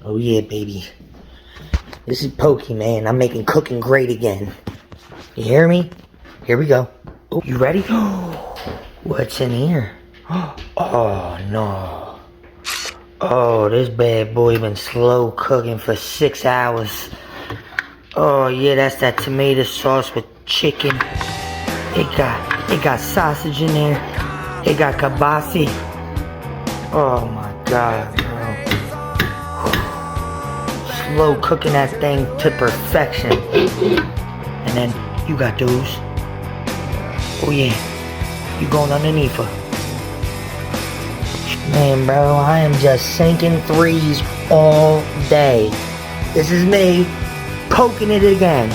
Oh yeah, baby. This is Pokey, man. I'm making cooking great again. You hear me? Here we go. Oh, you ready? What's in here? Oh no. Oh, this bad boy been slow cooking for 6 hours. Oh yeah, that's that tomato sauce with chicken. It got sausage in there. It got kabasi. Oh my god, bro. Slow cooking that thing to perfection. And then you got those. Oh yeah, you going underneath her. Man, bro, I am just sinking threes all day. This is me poking it again.